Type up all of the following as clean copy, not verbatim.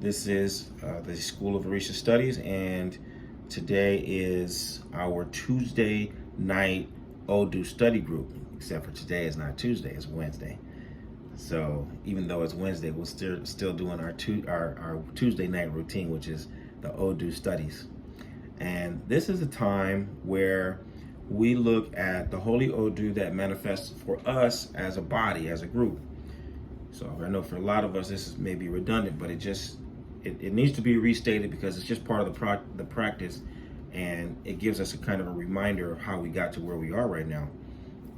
This is the School of Orisa Studies, and today is our Tuesday night Odu study group. Except for today is not Tuesday; it's Wednesday. So even though it's Wednesday, we're still doing our Tuesday night routine, which is the Odu studies. And this is a time where we look at the Holy Odu that manifests for us as a body, as a group. So I know for a lot of us this is maybe redundant, but it needs to be restated because it's just part of the practice, and it gives us a kind of a reminder of how we got to where we are right now.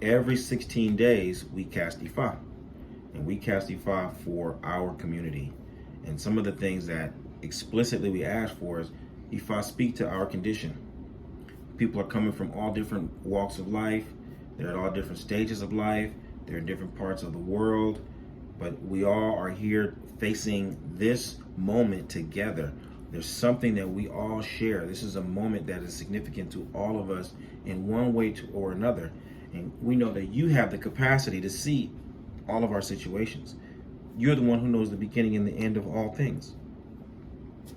Every 16 days we cast Ifa, and we cast Ifa for our community. And some of the things that explicitly we ask for is Ifa, speak to our condition. People are coming from all different walks of life. They're at all different stages of life. They're in different parts of the world. But we all are here facing this moment together. There's something that we all share. This is a moment that is significant to all of us in one way or another. And we know that you have the capacity to see all of our situations. You're the one who knows the beginning and the end of all things.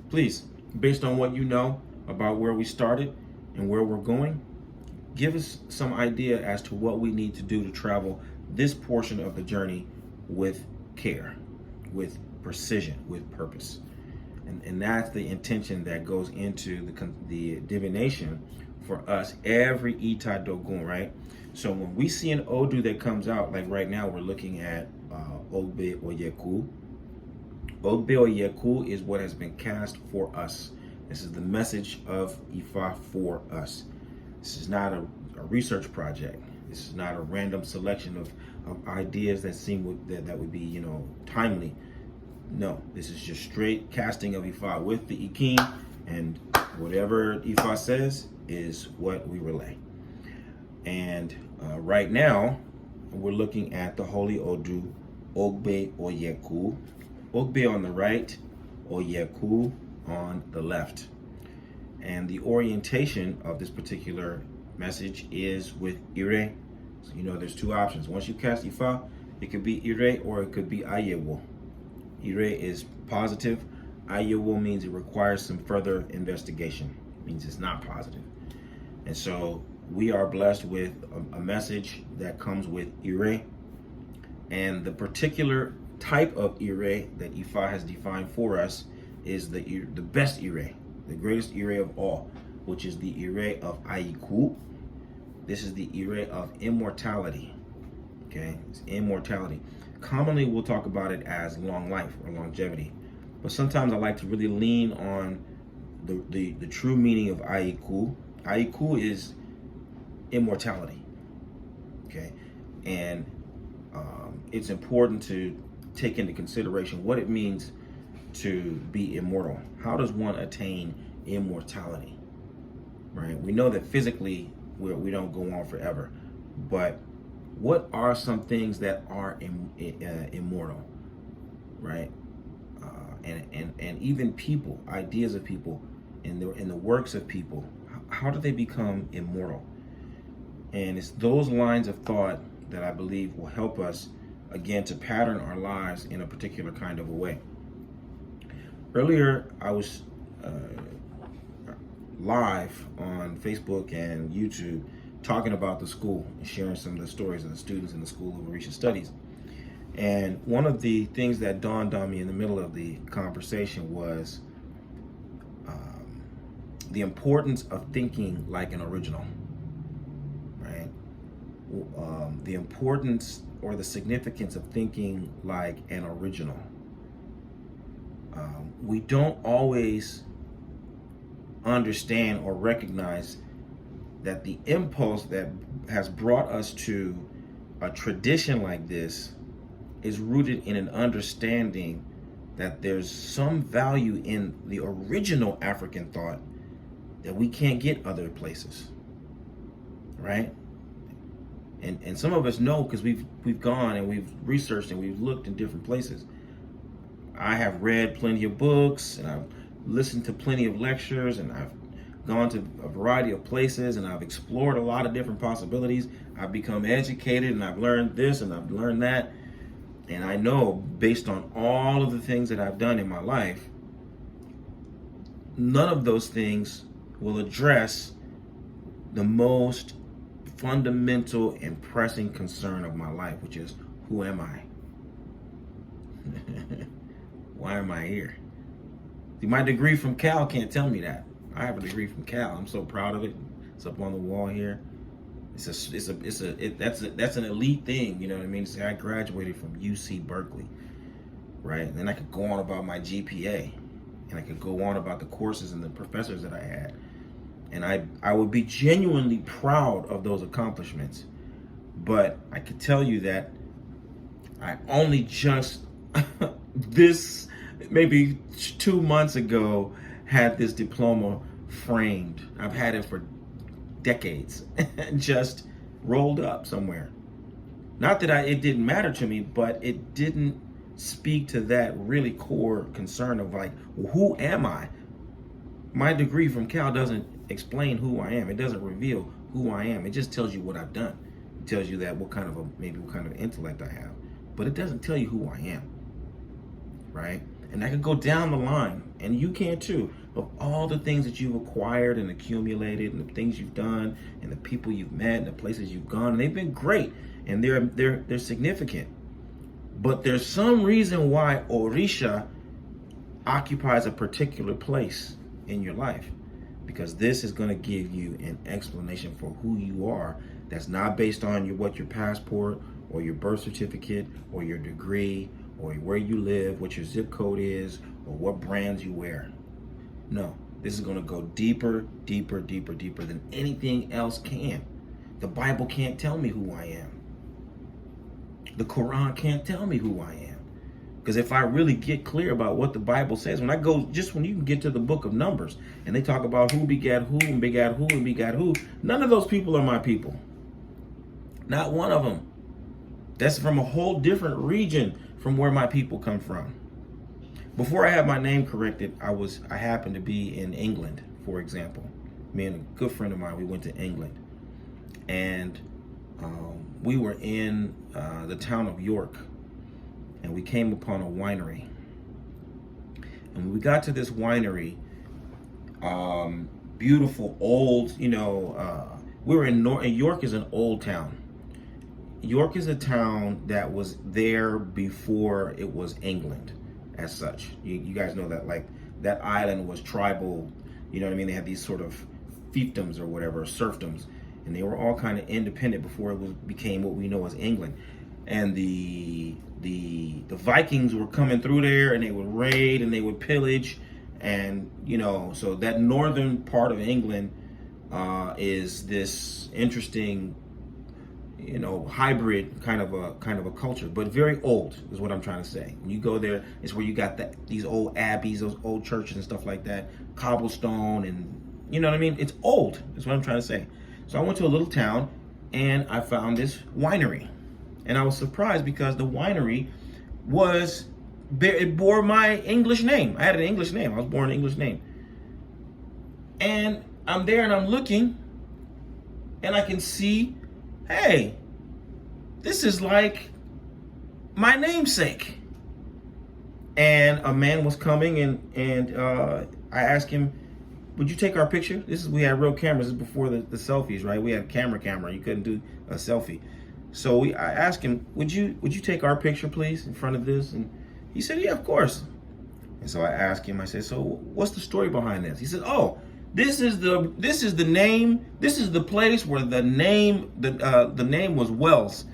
Please, based on what you know about where we started and where we're going, give us some idea as to what we need to do to travel this portion of the journey with care, with precision, with purpose. And that's the intention that goes into the divination for us every Ita Dogun, right? So when we see an Odu that comes out, like right now we're looking at OgbeOyeku. OgbeOyeku is what has been cast for us. This is the message of Ifa for us. This is not a research project. This is not a random selection of ideas that that would be, timely. No, this is just straight casting of Ifa with the Ikin, and whatever Ifa says is what we relay. And right now, we're looking at the Holy Odu, OgbeOyeku. Ogbe on the right, Oyeku on the left. And the orientation of this particular message is with Ire. So there's two options. Once you cast Ifa, it could be Ire or it could be Ayewo. Ire is positive. Ayewo means it requires some further investigation. It means it's not positive. And so we are blessed with a message that comes with Ire. And the particular type of Ire that Ifa has defined for us is the best Ire, the greatest Ire of all, which is the Ire of Aiku. This is the Ire of immortality. Okay, it's immortality. Commonly, we'll talk about it as long life or longevity, but sometimes I like to really lean on the true meaning of Aiku. Aiku is immortality. Okay, and it's important to take into consideration what it means to be immortal. How does one attain immortality? Right? We know that physically we don't go on forever, but what are some things that are immortal, right? And even people, ideas of people, in the works of people, how do they become immortal? And it's those lines of thought that I believe will help us, again, to pattern our lives in a particular kind of a way. Earlier, I was live on Facebook and YouTube talking about the school and sharing some of the stories of the students in the School of Orisa Studies. And one of the things that dawned on me in the middle of the conversation was the importance of thinking like an original, right? The importance or the significance of thinking like an original. We don't always understand or recognize that the impulse that has brought us to a tradition like this is rooted in an understanding that there's some value in the original African thought that we can't get other places, right? And some of us know because we've gone and we've researched and we've looked in different places. I have read plenty of books and I've listened to plenty of lectures and I've gone to a variety of places and I've explored a lot of different possibilities. I've become educated and I've learned this and I've learned that. And I know based on all of the things that I've done in my life none of those things will address the most fundamental and pressing concern of my life, which is, who am I? Why am I here? See, my degree from Cal can't tell me that. I have a degree from Cal. I'm so proud of it. It's up on the wall here. That's an elite thing, you know what I mean? Say I graduated from UC Berkeley, right? And then I could go on about my GPA, and I could go on about the courses and the professors that I had. And I would be genuinely proud of those accomplishments. But I could tell you that I only just this maybe 2 months ago had this diploma framed. I've had it for decades, just rolled up somewhere. Not that it didn't matter to me, but it didn't speak to that really core concern of like, well, who am I? My degree from Cal doesn't explain who I am. It doesn't reveal who I am. It just tells you what I've done. It tells you that what kind of intellect I have, but it doesn't tell you who I am, right? And I could go down the line, and you can too, of all the things that you've acquired and accumulated, and the things you've done, and the people you've met, and the places you've gone, and they've been great, and they're significant. But there's some reason why Orisha occupies a particular place in your life, because this is going to give you an explanation for who you are that's not based on your passport or your birth certificate or your degree or where you live, what your zip code is, or what brands you wear. No, this is going to go deeper, deeper, deeper, deeper than anything else can. The Bible can't tell me who I am. The Quran can't tell me who I am. Because if I really get clear about what the Bible says, when you can get to the book of Numbers, and they talk about who begat who and begat who and begat who, none of those people are my people. Not one of them. That's from a whole different region from where my people come from. Before I had my name corrected, I happened to be in England, for example. Me and a good friend of mine, we went to England. And we were in the town of York. And we came upon a winery. And when we got to this winery, beautiful old, we were in York is an old town. York is a town that was there before it was England as such. You guys know that, like, that island was tribal, you know what I mean? They had these sort of fiefdoms or whatever, serfdoms, and they were all kind of independent before it became what we know as England. And the Vikings were coming through there, and they would raid and they would pillage, and so that northern part of England is this interesting, hybrid kind of a culture, but very old is what I'm trying to say. When you go there, it's where you got these old abbeys, those old churches and stuff like that, cobblestone, and you know what I mean. It's old. Is what I'm trying to say. So I went to a little town, and I found this winery. And I was surprised because the winery it bore my English name. I had an English name. I was born an English name. And I'm there and I'm looking, and I can see, hey, this is like my namesake. And a man was coming, and I asked him, would you take our picture? We had real cameras. This is before the selfies, right? We had a camera. You couldn't do a selfie. So I asked him, would you take our picture, please, in front of this? And he said, yeah, of course. And so I asked him, I said, so what's the story behind this? He said, oh, this is the name. This is the place where the name was Wells.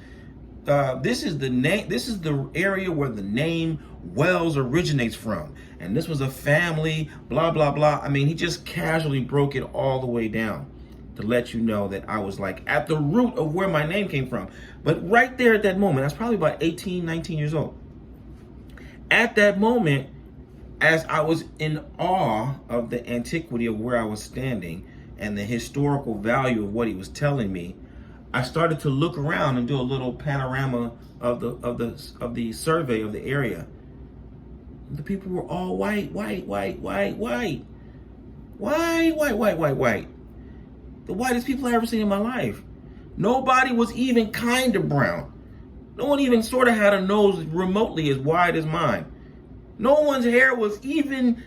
This is the name. This is the area where the name Wells originates from. And this was a family, blah, blah, blah. I mean, he just casually broke it all the way down to let you know that I was like at the root of where my name came from. But right there at that moment, I was probably about 18, 19 years old. At that moment, as I was in awe of the antiquity of where I was standing and the historical value of what he was telling me, I started to look around and do a little panorama of the survey of the area. The people were all white. The whitest people I ever seen in my life. Nobody was even kind of brown. No one even sort of had a nose remotely as wide as mine. No one's hair was even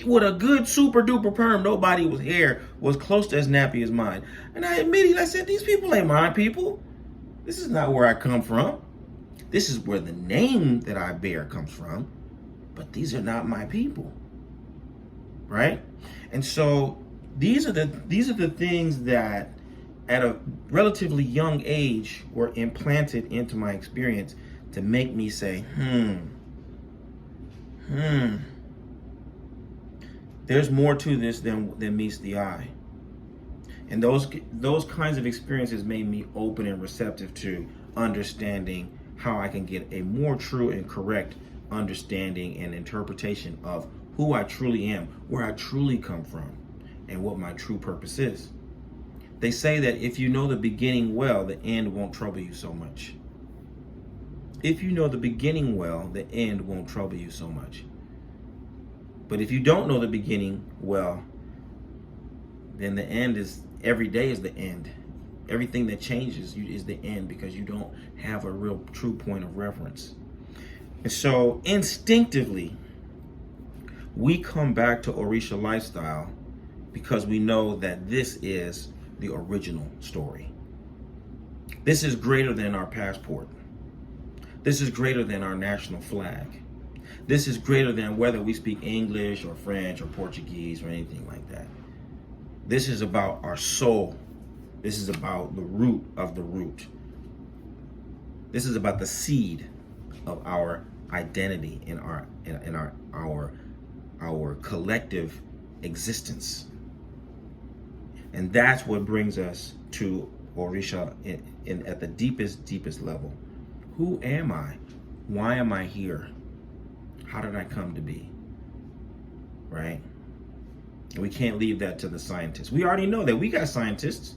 with a good super duper perm. Nobody was hair was close to as nappy as mine. And I immediately said, these people ain't my people. This is not where I come from. This is where the name that I bear comes from. But these are not my people. Right? And so these are the things that at a relatively young age were implanted into my experience to make me say, there's more to this than meets the eye. And those kinds of experiences made me open and receptive to understanding how I can get a more true and correct understanding and interpretation of who I truly am, where I truly come from, and what my true purpose is. They say that if you know the beginning well, the end won't trouble you so much. If you know the beginning well, the end won't trouble you so much. But if you don't know the beginning well, then the end is, every day is the end. Everything that changes is the end because you don't have a real true point of reference. And so instinctively, we come back to Orisha lifestyle because we know that this is the original story. This is greater than our passport. This is greater than our national flag. This is greater than whether we speak English or French or Portuguese or anything like that. This is about our soul. This is about the root of the root. This is about the seed of our identity in our collective existence. And that's what brings us to Orisha at the deepest level. Who am I? Why am I here? How did I come to be? Right? And we can't leave that to the scientists. We already know that. We got scientists.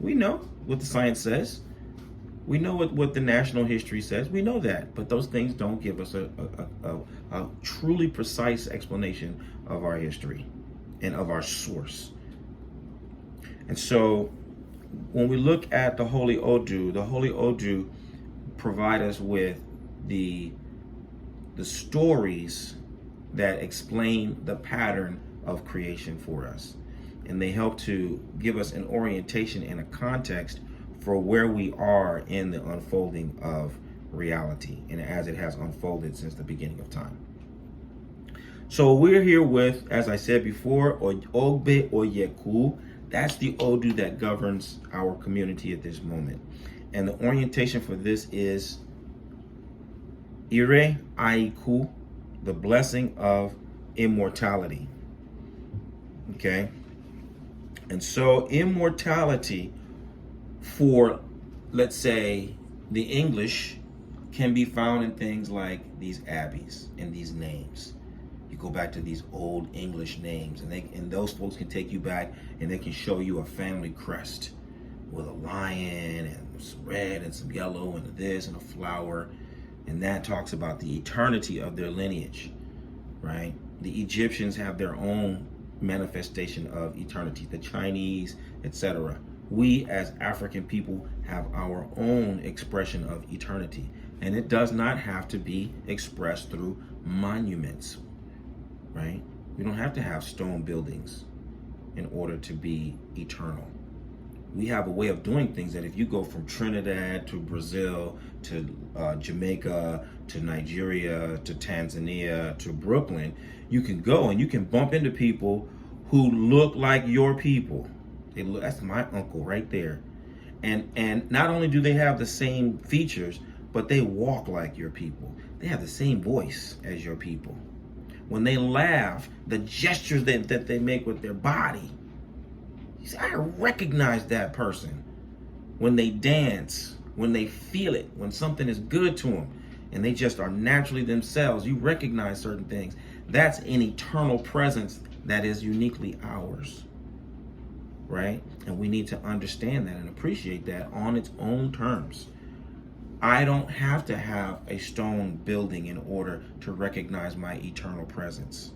We know what the science says. We know what the national history says. We know that. But those things don't give us a truly precise explanation of our history and of our source. And so when we look at the Holy Odu provide us with the stories that explain the pattern of creation for us. And they help to give us an orientation and a context for where we are in the unfolding of reality and as it has unfolded since the beginning of time. So we're here with, as I said before, OgbeOyeku. That's the Odu that governs our community at this moment. And the orientation for this is Ire Aiku, the blessing of immortality. Okay? And so immortality for, let's say, the English can be found in things like these abbeys and these names. You go back to these old English names, and those folks can take you back and they can show you a family crest with a lion and some red and some yellow and this and a flower. And that talks about the eternity of their lineage, right? The Egyptians have their own manifestation of eternity, the Chinese, etc. We as African people have our own expression of eternity. And it does not have to be expressed through monuments, right? We don't have to have stone buildings in order to be eternal. We have a way of doing things that if you go from Trinidad to Brazil to Jamaica to Nigeria to Tanzania to Brooklyn, you can go and you can bump into people who look like your people. That's my uncle right there. And not only do they have the same features, but they walk like your people. They have the same voice as your people. When they laugh, the gestures that they make with their body, you say, I recognize that person. When they dance, when they feel it, when something is good to them, and they just are naturally themselves, you recognize certain things. That's an eternal presence that is uniquely ours, right? And we need to understand that and appreciate that on its own terms. I don't have to have a stone building in order to recognize my eternal presence.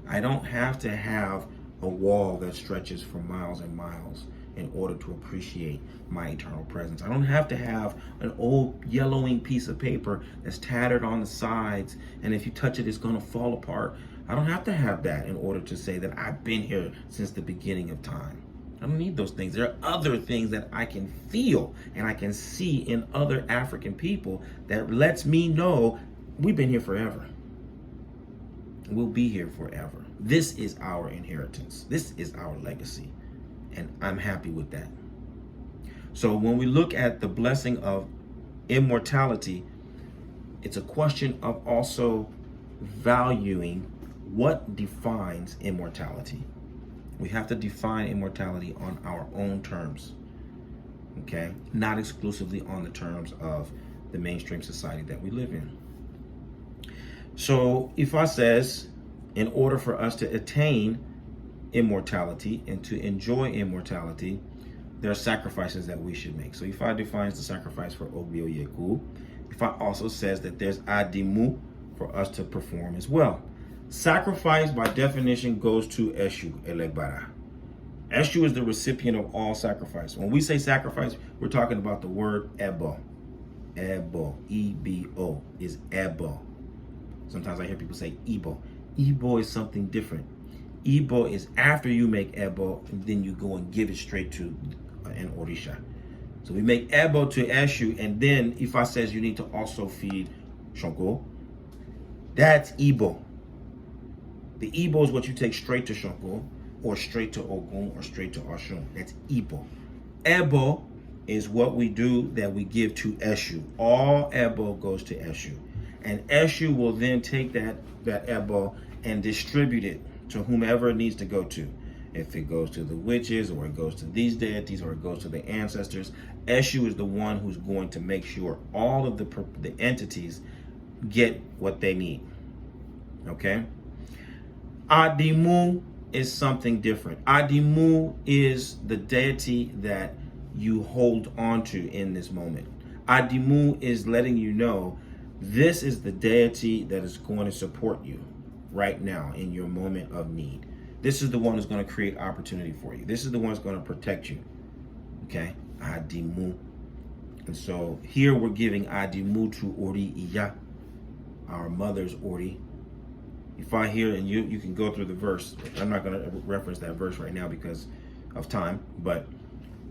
I don't have to have a wall that stretches for miles and miles in order to appreciate my eternal presence. I don't have to have an old yellowing piece of paper that's tattered on the sides, and if you touch it, it's going to fall apart. I don't have to have that in order to say that I've been here since the beginning of time. I don't need those things. There are other things that I can feel and I can see in other African people that lets me know we've been here forever. We'll be here forever. This is our inheritance. This is our legacy. And I'm happy with that. So when we look at the blessing of immortality, it's a question of also valuing what defines immortality. We have to define immortality on our own terms, okay? Not exclusively on the terms of the mainstream society that we live in. So Ifa says, in order for us to attain immortality and to enjoy immortality, there are sacrifices that we should make. So Ifa defines the sacrifice for OgbeOyeku. Ifa also says that there's adimu for us to perform as well. Sacrifice, by definition, goes to Eshu, Elegbara. Eshu is the recipient of all sacrifice. When we say sacrifice, we're talking about the word Ebo. Ebo, E-B-O, is Ebo. Sometimes I hear people say Igbo. Igbo is something different. Igbo is after you make Ebo, and then you go and give it straight to an Orisha. So we make Ebo to Eshu, and then Ifa says you need to also feed Shango. That's Igbo. The Igbo is what you take straight to Shango, or straight to Ogun, or straight to Oshun. That's Igbo. Ebo is what we do that we give to Eshu. All Ebo goes to Eshu. And Eshu will then take that Ebo and distribute it to whomever it needs to go to. If it goes to the witches, or it goes to these deities, or it goes to the ancestors, Eshu is the one who's going to make sure all of the entities get what they need. Okay? Adimu is something different. Adimu is the deity that you hold on to in this moment. Adimu is letting you know this is the deity that is going to support you right now in your moment of need. This is the one who's going to create opportunity for you. This is the one that's going to protect you. Okay? Adimu. And so here we're giving Adimu to Ori Iya, our mother's Ori. If I hear, and you can go through the verse. I'm not going to reference that verse right now because of time, but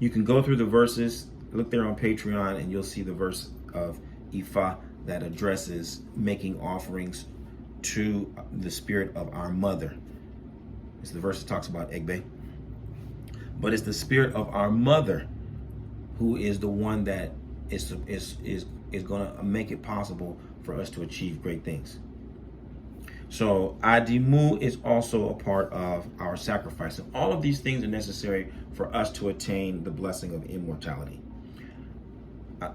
you can go through the verses. Look there on Patreon, and you'll see the verse of Ifa that addresses making offerings to the spirit of our mother. It's the verse that talks about Egbe. But it's the spirit of our mother who is the one that is going to make it possible for us to achieve great things. So Adimu is also a part of our sacrifice. And all of these things are necessary for us to attain the blessing of immortality.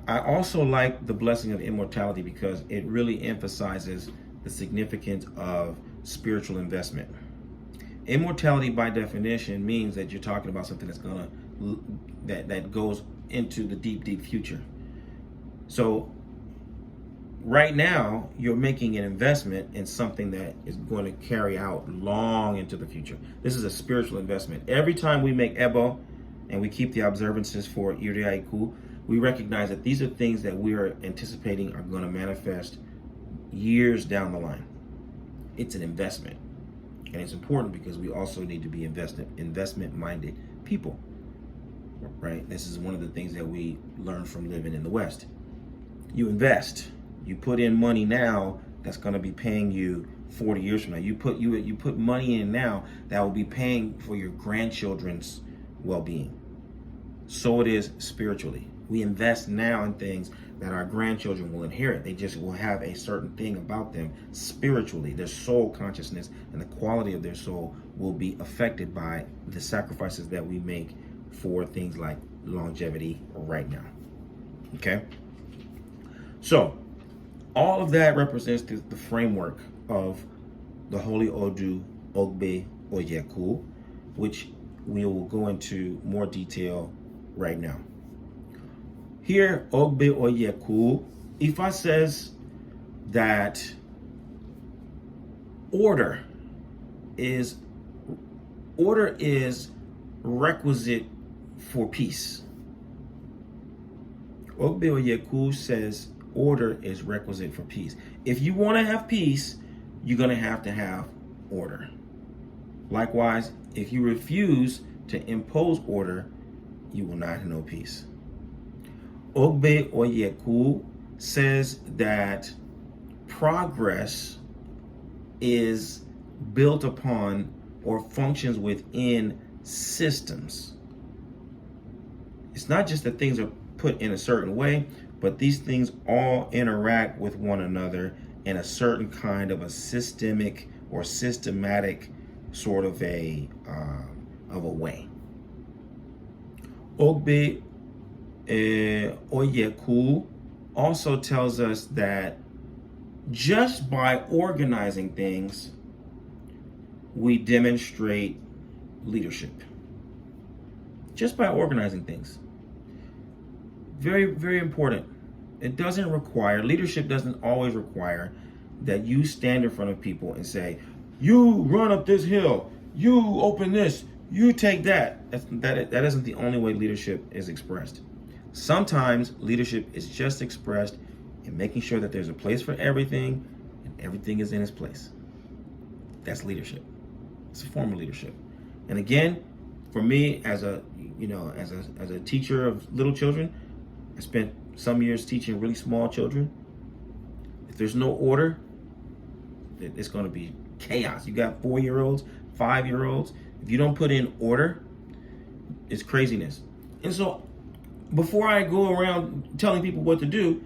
I also like the blessing of immortality because it really emphasizes the significance of spiritual investment. Immortality, by definition, means that you're talking about something that's that goes into the deep future. So right now, you're making an investment in something that is going to carry out long into the future. This is a spiritual investment. Every time we make Ebo and we keep the observances for Iriaiku, we recognize that these are things that we are anticipating are going to manifest years down the line. It's an investment. And it's important because we also need to be investment-minded people, right? This is one of the things that we learn from living in the West. You invest. You put in money now that's going to be paying you 40 years from now. You put money in now that will be paying for your grandchildren's well-being. So it is spiritually. We invest now in things that our grandchildren will inherit. They just will have a certain thing about them spiritually. Their soul consciousness and the quality of their soul will be affected by the sacrifices that we make for things like longevity right now. Okay? So, all of that represents the framework of the Holy Odu OgbeOyeku, which we will go into more detail right now. Here, OgbeOyeku, Ifa says that order is requisite for peace. OgbeOyeku says order is requisite for peace. If you want to have peace, you're going to have order. Likewise, if you refuse to impose order, you will not know peace. OgbeOyeku says that progress is built upon or functions within systems. It's not just that things are put in a certain way, but these things all interact with one another in a certain kind of a systemic or systematic sort of a way. OgbeOyeku also tells us that just by organizing things, we demonstrate leadership. Just by organizing things. Very, very important. It doesn't require, leadership doesn't always require that you stand in front of people and say, you run up this hill, you open this, you take that. That isn't the only way leadership is expressed. Sometimes leadership is just expressed in making sure that there's a place for everything and everything is in its place. That's leadership. It's a form of leadership. And again, for me as a teacher of little children, I spent some years teaching really small children. If there's no order, it's going to be chaos. You got 4-year-olds, 5-year-olds. If you don't put in order, it's craziness. And so before I go around telling people what to do,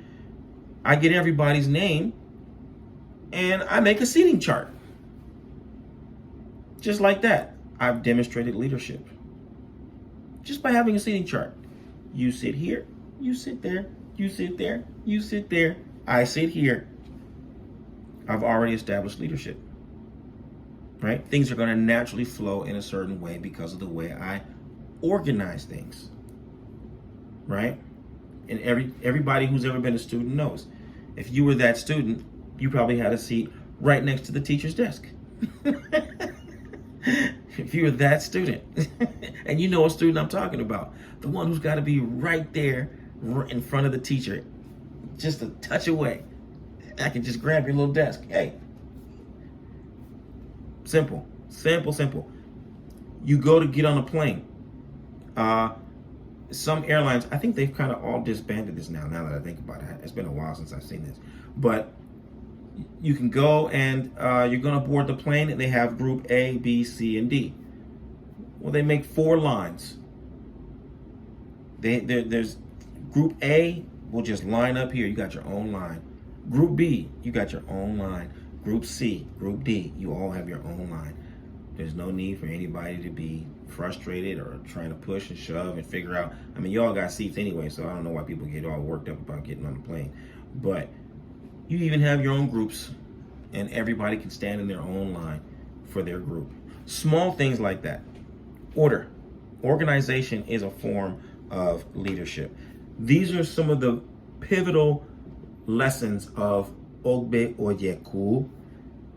I get everybody's name and I make a seating chart. Just like that, I've demonstrated leadership. Just by having a seating chart. You sit here, you sit there, you sit there, you sit there, I sit here. I've already established leadership. Right? Things are going to naturally flow in a certain way because of the way I organize things. Right? And everybody who's ever been a student knows. If you were that student, you probably had a seat right next to the teacher's desk. If you were that student, and you know a student I'm talking about, the one who's got to be right there in front of the teacher, just a touch away. I can just grab your little desk. Hey, simple. You go to get on a plane. Some airlines, I think they've kind of all disbanded this now that I think about it. It's been a while since I've seen this. But you can go and you're going to board the plane and they have group A, B, C, and D. Well, they make 4 lines. There's group A will just line up here. You got your own line. Group B, you got your own line. Group C, Group D, you all have your own line. There's no need for anybody to be frustrated or trying to push and shove and figure out. I mean, you all got seats anyway, so I don't know why people get all worked up about getting on the plane. But you even have your own groups, and everybody can stand in their own line for their group. Small things like that. Order. Organization is a form of leadership. These are some of the pivotal lessons of OgbeOyeku.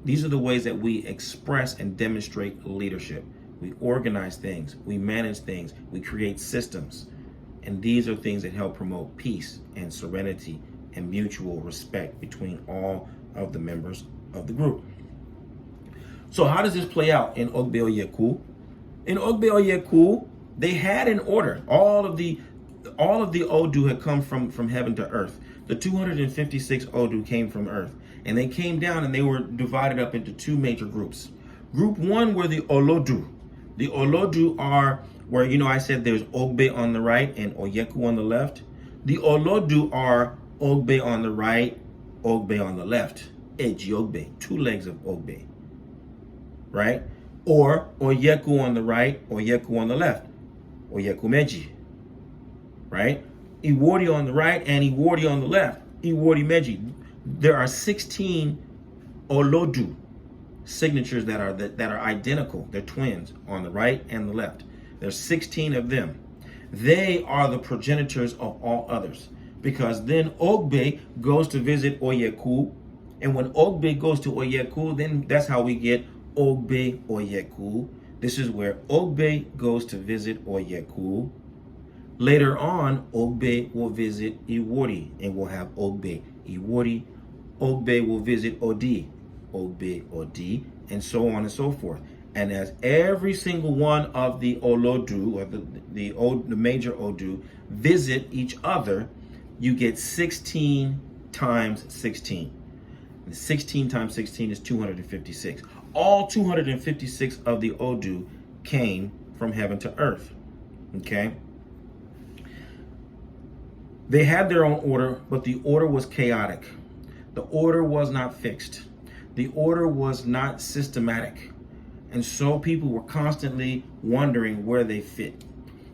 These are the ways that we express and demonstrate leadership. We organize things, we manage things, we create systems. And these are things that help promote peace and serenity and mutual respect between all of the members of the group. So how does this play out in OgbeOyeku? In OgbeOyeku, they had an order. All of the Odu had come from heaven to earth. The 256 Odu came from earth. And they came down and they were divided up into 2 major groups. Group 1 were the Olodu. The Olodu are where, I said there's Ogbe on the right and Oyeku on the left. The Olodu are Ogbe on the right, Ogbe on the left. Eji Ogbe, 2 legs of Ogbe. Right? Or Oyeku on the right, Oyeku on the left. Oyeku Meji. Right? Iwori on the right and Iwori on the left. Iwori Meji. There are 16 Olodu signatures that are identical. They're twins on the right and the left. There's 16 of them. They are the progenitors of all others. Because then Ogbe goes to visit Oyeku. And when Ogbe goes to Oyeku, then that's how we get OgbeOyeku. This is where Ogbe goes to visit Oyeku. Later on, Ogbe will visit Iwori and we'll have Ogbe Iwori. Ogbe will visit Odi, Ogbe Odi, and so on and so forth. And as every single one of the Olodu, or the major Odu, visit each other, you get 16 times 16. And 16 times 16 is 256. All 256 of the Odu came from heaven to earth. Okay? They had their own order, but the order was chaotic. The order was not fixed. The order was not systematic. And so people were constantly wondering where they fit.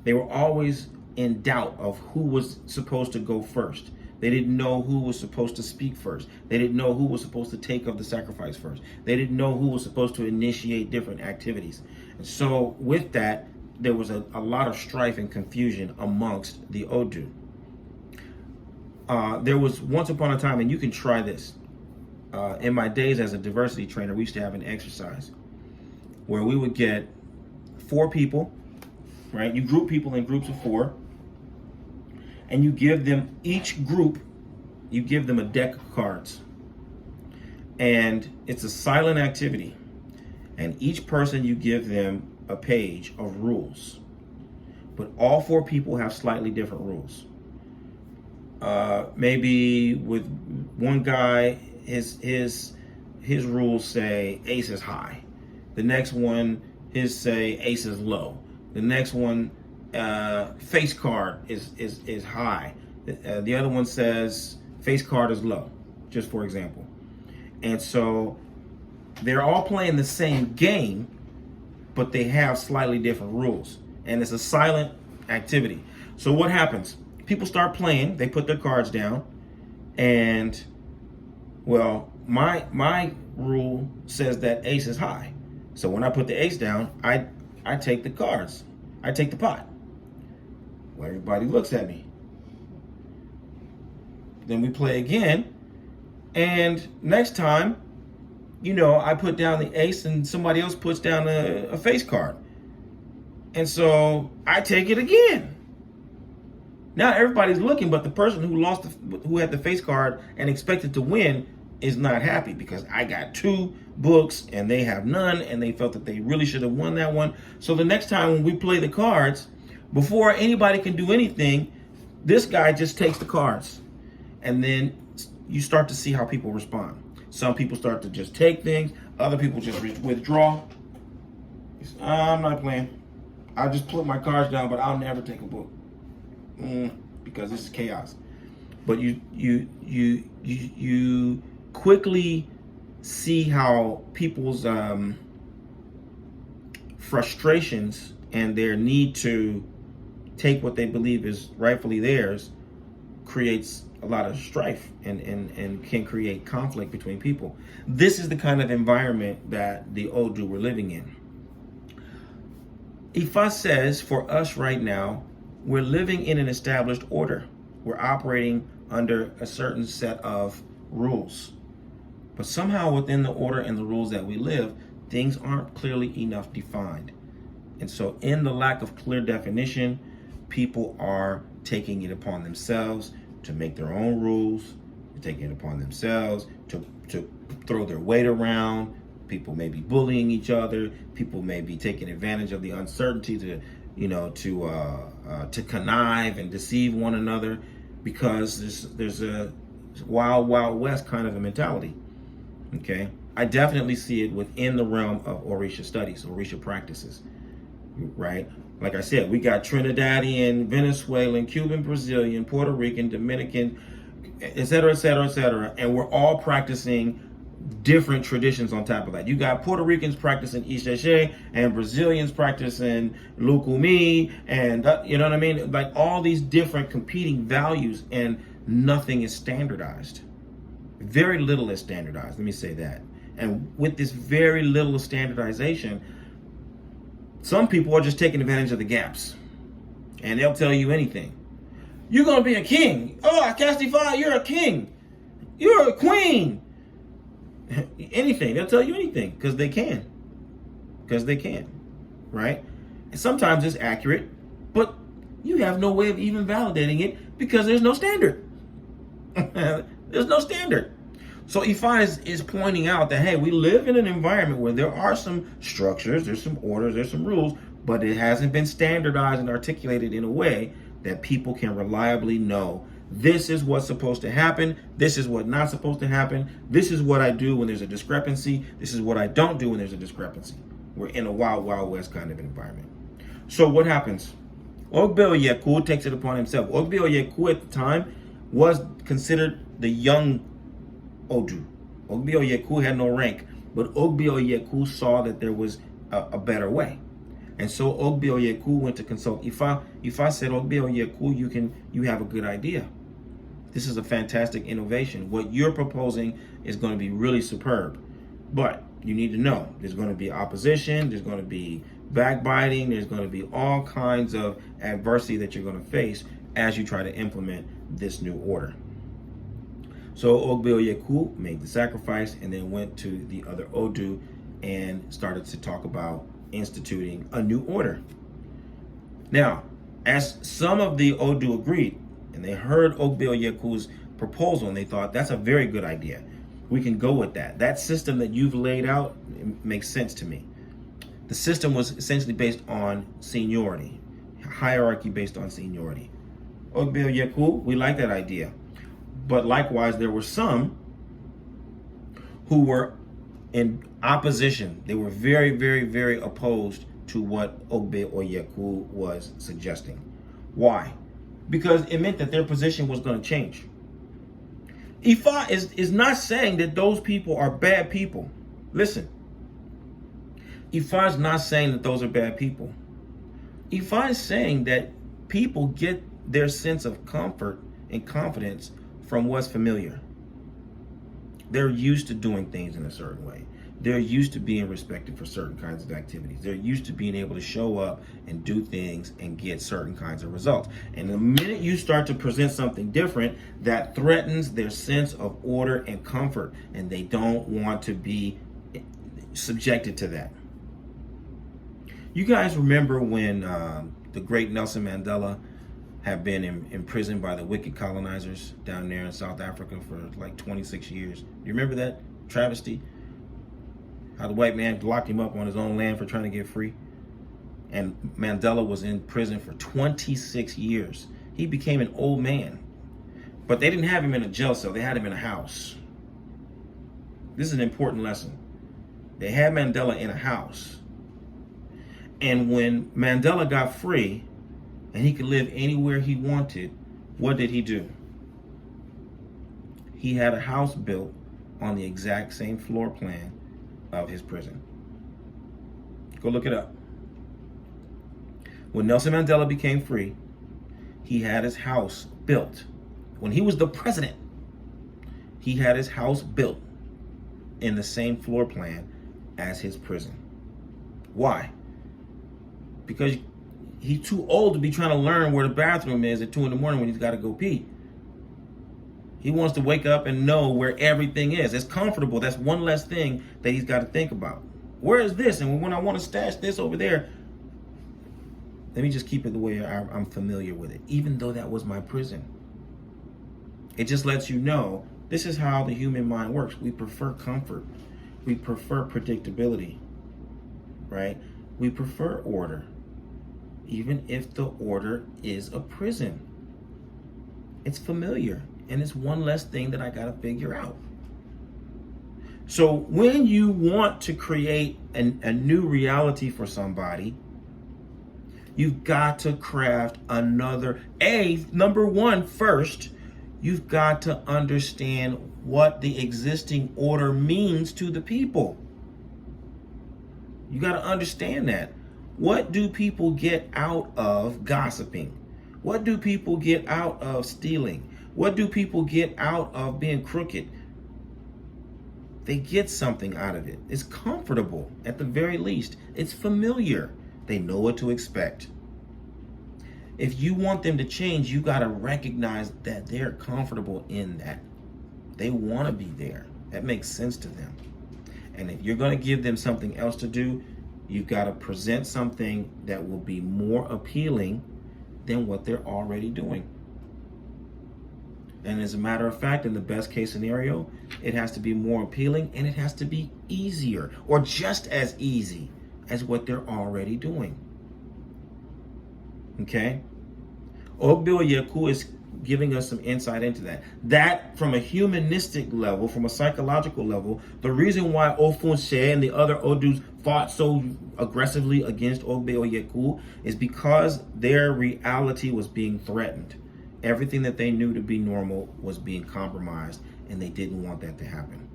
They were always in doubt of who was supposed to go first. They didn't know who was supposed to speak first. They didn't know who was supposed to take of the sacrifice first. They didn't know who was supposed to initiate different activities. And so with that, there was a lot of strife and confusion amongst the Odu. There was once upon a time, and you can try this. In my days as a diversity trainer, we used to have an exercise where we would get 4 people, right? You group people in groups of 4, and you give them, each group, you give them a deck of cards. And it's a silent activity. And each person, you give them a page of rules. But all 4 people have slightly different rules. Maybe with one guy, his rules say ace is high. The next one, his say ace is low. The next one, face card is high. The other one says face card is low, just for example. And so they're all playing the same game, but they have slightly different rules. And it's a silent activity. So what happens? People start playing, they put their cards down, and well, my rule says that ace is high. So when I put the ace down, I take the cards. I take the pot. Well, everybody looks at me. Then we play again, and next time, I put down the ace and somebody else puts down a face card. And so I take it again. Now everybody's looking, but the person who had the face card and expected to win is not happy because I got 2 books and they have none, and they felt that they really should have won that one. So the next time when we play the cards, before anybody can do anything, this guy just takes the cards. And then you start to see how people respond. Some people start to just take things. Other people just withdraw. I'm not playing. I'll just put my cards down, but I'll never take a book. Because this is chaos. But you quickly see how people's frustrations and their need to take what they believe is rightfully theirs creates a lot of strife and can create conflict between people. This is the kind of environment that the Odu were living in. Ifa says for us right now, we're living in an established order. We're operating under a certain set of rules. But somehow within the order and the rules that we live, things aren't clearly enough defined. And so in the lack of clear definition, people are taking it upon themselves to make their own rules, taking it upon themselves to throw their weight around. People may be bullying each other. People may be taking advantage of the uncertainty to connive and deceive one another, because there's a wild west kind of a mentality. Okay, I definitely see it within the realm of Orisha studies, Orisha practices, right? Like I said, we got Trinidadian, Venezuelan, Cuban, Brazilian, Puerto Rican, Dominican, et cetera, et cetera, et cetera, and we're all practicing different traditions on top of that. You got Puerto Ricans practicing Isheshe and Brazilians practicing Lukumi, and you know what I mean? Like all these different competing values, and nothing is standardized. Very little is standardized, let me say that. And with this very little standardization, some people are just taking advantage of the gaps, and they'll tell you anything. You're going to be a king. Oh, I castify, you're a king. You're a queen. Anything. They'll tell you anything because they can. Right? And sometimes it's accurate, but you have no way of even validating it because there's no standard. There's no standard. So Ifa is pointing out that, hey, we live in an environment where there are some structures, there's some orders, there's some rules, but it hasn't been standardized and articulated in a way that people can reliably know this is what's supposed to happen, this is what's not supposed to happen, this is what I do when there's a discrepancy, this is what I don't do when there's a discrepancy. We're in a wild, wild west kind of environment. So what happens? OgbeOyeku takes it upon himself. OgbeOyeku at the time was considered the young Odu. OgbeOyeku had no rank, but OgbeOyeku saw that there was a better way. And so OgbeOyeku went to consult Ifa. Ifa said, OgbeOyeku, you have a good idea. This is a fantastic innovation. What you're proposing is going to be really superb. But you need to know there's going to be opposition, there's going to be backbiting, there's going to be all kinds of adversity that you're going to face as you try to implement this new order. So OgbeOyeku made the sacrifice and then went to the other Odu and started to talk about instituting a new order. Now, as some of the Odu agreed, and they heard OgbeOyeku's proposal, and they thought, that's a very good idea. We can go with that. That system that you've laid out makes sense to me. The system was essentially based on seniority, hierarchy based on seniority. OgbeOyeku, we like that idea. But likewise, there were some who were in opposition. They were very, very, very opposed to what OgbeOyeku was suggesting. Why? Because it meant that their position was going to change. Ifa is not saying that those people are bad people. Listen. Ifa is not saying that those are bad people. Ifa is saying that people get their sense of comfort and confidence from what's familiar. They're used to doing things in a certain way. They're used to being respected for certain kinds of activities. They're used to being able to show up and do things and get certain kinds of results. And the minute you start to present something different, that threatens their sense of order and comfort, and they don't want to be subjected to that. You guys remember when the great Nelson Mandela had been imprisoned by the wicked colonizers down there in South Africa for like 26 years? You remember that travesty? How the white man locked him up on his own land for trying to get free. And Mandela was in prison for 26 years. He became an old man. But they didn't have him in a jail cell. They had him in a house. This is an important lesson. They had Mandela in a house. And when Mandela got free and he could live anywhere he wanted, what did he do? He had a house built on the exact same floor plan of his prison. Go look it up. When Nelson Mandela became free, he had his house built. When he was the president, he had his house built in the same floor plan as his prison. Why? Because he's too old to be trying to learn where the bathroom is at 2 a.m. when he's got to go pee. He wants to wake up and know where everything is. It's comfortable. That's one less thing that he's got to think about. Where is this? And when I want to stash this over there, let me just keep it the way I'm familiar with it, even though that was my prison. It just lets you know this is how the human mind works. We prefer comfort. We prefer predictability, right? We prefer order, even if the order is a prison. It's familiar. And it's one less thing that I got to figure out. So when you want to create a new reality for somebody, you've got to craft another. Number one, first, you've got to understand what the existing order means to the people. You got to understand that. What do people get out of gossiping? What do people get out of stealing? What do people get out of being crooked? They get something out of it. It's comfortable at the very least. It's familiar. They know what to expect. If you want them to change, you got to recognize that they're comfortable in that. They want to be there. That makes sense to them. And if you're going to give them something else to do, you've got to present something that will be more appealing than what they're already doing. And as a matter of fact, in the best case scenario, it has to be more appealing and it has to be easier or just as easy as what they're already doing. Okay? OgbeOyeku is giving us some insight into that. That from a humanistic level, from a psychological level, the reason why Ofunse and the other Odus fought so aggressively against OgbeOyeku is because their reality was being threatened. Everything that they knew to be normal was being compromised, and they didn't want that to happen.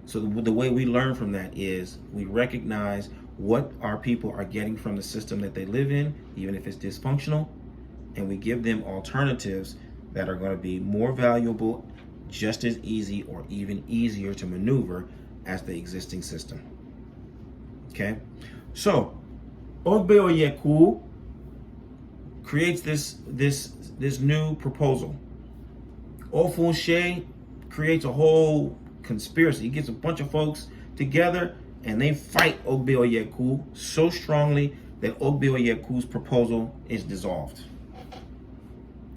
So the way we learn from that is we recognize what our people are getting from the system that they live in, even if it's dysfunctional, and we give them alternatives that are going to be more valuable, just as easy or even easier to maneuver as the existing system. Okay? So, OgbeOyeku creates this new proposal. Ofunse creates a whole conspiracy. He gets a bunch of folks together and they fight OgbeOyeku so strongly that OgbeOyeku's proposal is dissolved.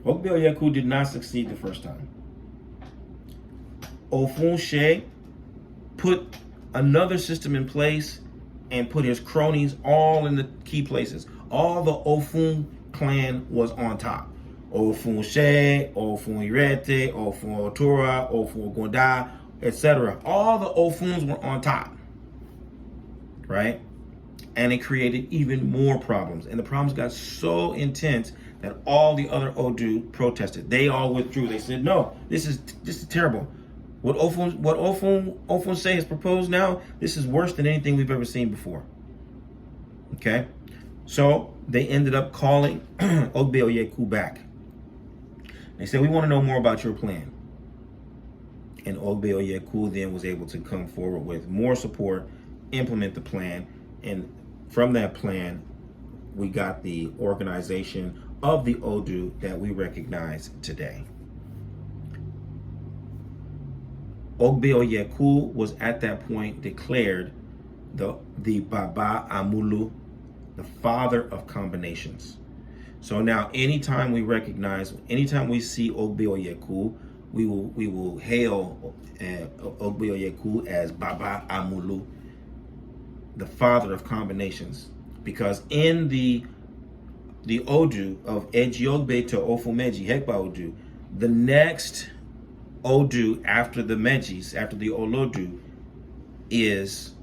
OgbeOyeku did not succeed the first time. Ofunse put another system in place and put his cronies all in the key places. All the Ofun clan was on top. Ofunse, Ofun Irete, Ofun Otura, Ofun Gonda, etc. All the Ofuns were on top, right? And it created even more problems. And the problems got so intense that all the other Odu protested. They all withdrew. They said, no, this is terrible. What Ofunse has proposed now, this is worse than anything we've ever seen before. Okay? So they ended up calling OgbeOyeku back. They said, we want to know more about your plan. And OgbeOyeku then was able to come forward with more support, implement the plan, and from that plan, we got the organization of the Odu that we recognize today. OgbeOyeku was at that point declared the Baba Amulu, the father of combinations. So now anytime we see OgbeOyeku, we will hail OgbeOyeku as Baba Amulu, the father of combinations, because in the Odu of Ejiogbe to Ofumeji, Hekba Odu, the next Odu after the Mejis, after the Olodu, is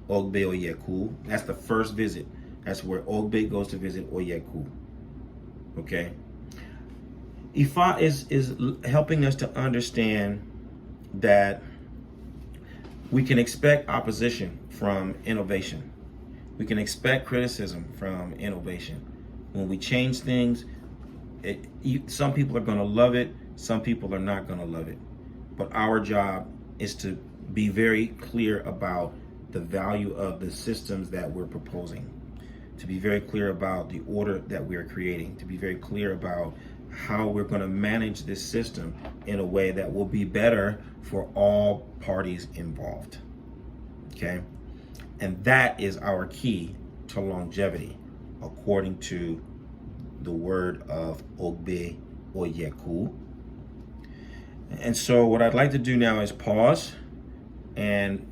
OgbeOyeku. That's the first visit. That's where Ogbe goes to visit Oyeku. Okay? Ifa is helping us to understand that we can expect opposition from innovation. We can expect criticism from innovation. When we change things, some people are going to love it, some people are not going to love it. But our job is to be very clear about the value of the systems that we're proposing, to be very clear about the order that we're creating, to be very clear about how we're going to manage this system in a way that will be better for all parties involved. Okay? And that is our key to longevity, according to the word of OgbeOyeku. And so what I'd like to do now is pause and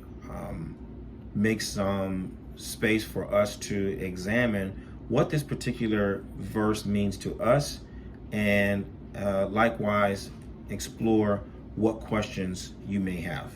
make some space for us to examine what this particular verse means to us, and likewise explore what questions you may have.